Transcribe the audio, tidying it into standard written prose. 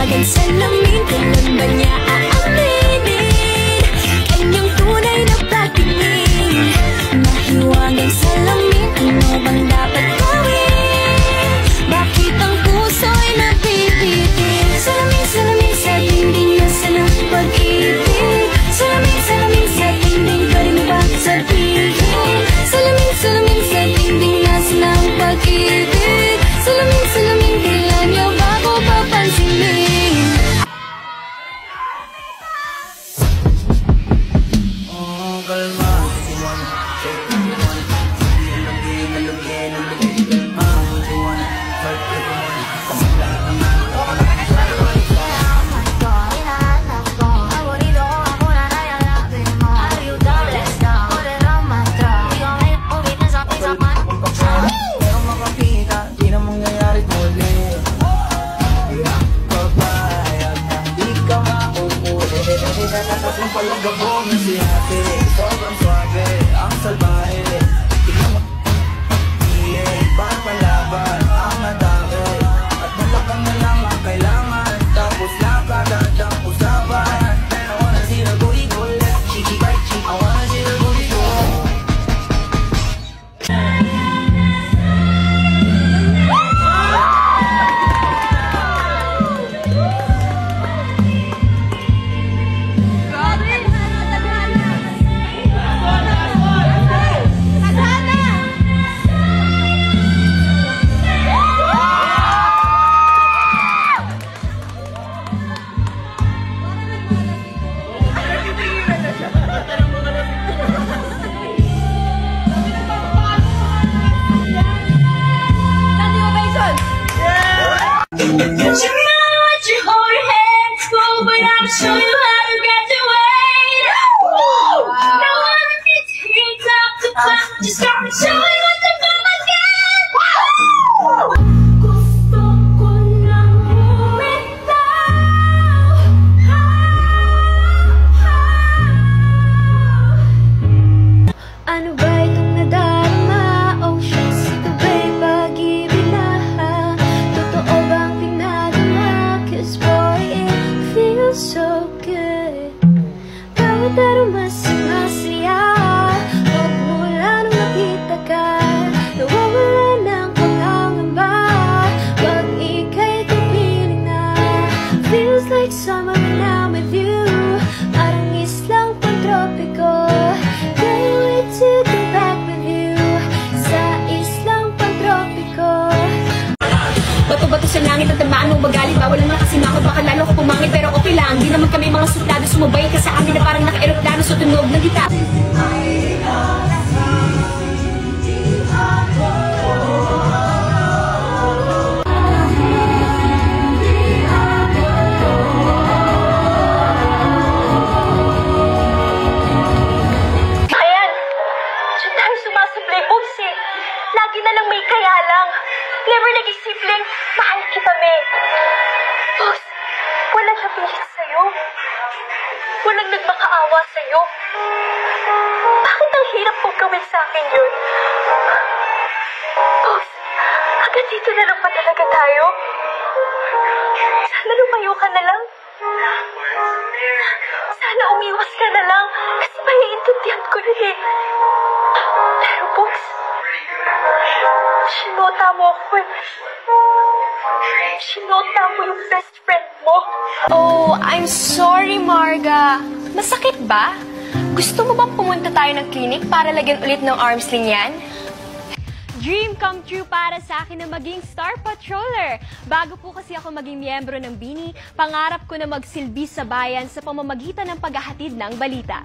mahiwagang salamin, kailan ba niya aaminin? Kanyang tunay na patingin. Mahiwagang salamin, ano bang dapat gawin? Bakit ang puso'y napipitin? Salamin, salamin sa dingding, nasa ng pag-ibig. Salamin, salamin sa dingding, pwede mo ba sabihin? Salamin, salamin sa dingding, nasa ng pag-ibig. Salamin, salamin, kailan niya bago papansinin? Oh, kalma. Yung palagabong na si ate, sobrang swabe, ang salbahe. Tignan mo, bakit palaban ang nadami? At malakang na lang ang kailangan, tapos lang kagad ang usapan. I wanna see the booty go left, cheeky right cheek. I wanna see the booty go. You hold your hands full, but I'll show you how to graduate. No one needs to hear top to clap. Just start showing what the mama did. Gusto ko lang bumitaw. Ano ba itong nadarama? Oh shucks, ito ba'y pag-ibig na? Totoo bang pinagama? Cause boy, it feels so good. Bawat darama sumasaya. Huwag mo lang nakita ka. Nawawala ng pangangamba. Pag ika'y kapiling na. Feels like summer when I'm with you. Parang islang pantropiko. Can't wait to go back with you. Sa islang pantropiko. Bato-bato sa langit at tamaan mong magalit. Bawal lang nakasinakot, baka lalo ko pumangit. Pero okay lang, di naman kami mga suplado. Sumabay ka sa amin na parang naka-aeroplano sa tunog ng gitara. Ayan, siya tayo sumasablay, boss eh. Lagi na lang may kaya lang. Never nag-isipling, mahal kita, me. Boss, walang napilit sa'yo. Walang nagmakaawa sa'yo. Bakit ang hirap mong gawin sa'kin yun? Boss, hanggang dito na lang pa talaga tayo. Sana lumayo ka na lang. Sana umiwas ka na lang. Kasi maiintindihan ko na eh. Pero boss, sinota mo ako eh. Sinota mo yung best friend mo. Oh, I'm sorry, Marga. Masakit ba? Gusto mo bang pumunta tayo ng clinic para lagyan ulit ng arm sling yan? Dream come true para sa akin na maging Star Patroller. Bago po kasi ako maging miyembro ng BINI, pangarap ko na magsilbi sa bayan sa pamamagitan ng paghahatid ng balita.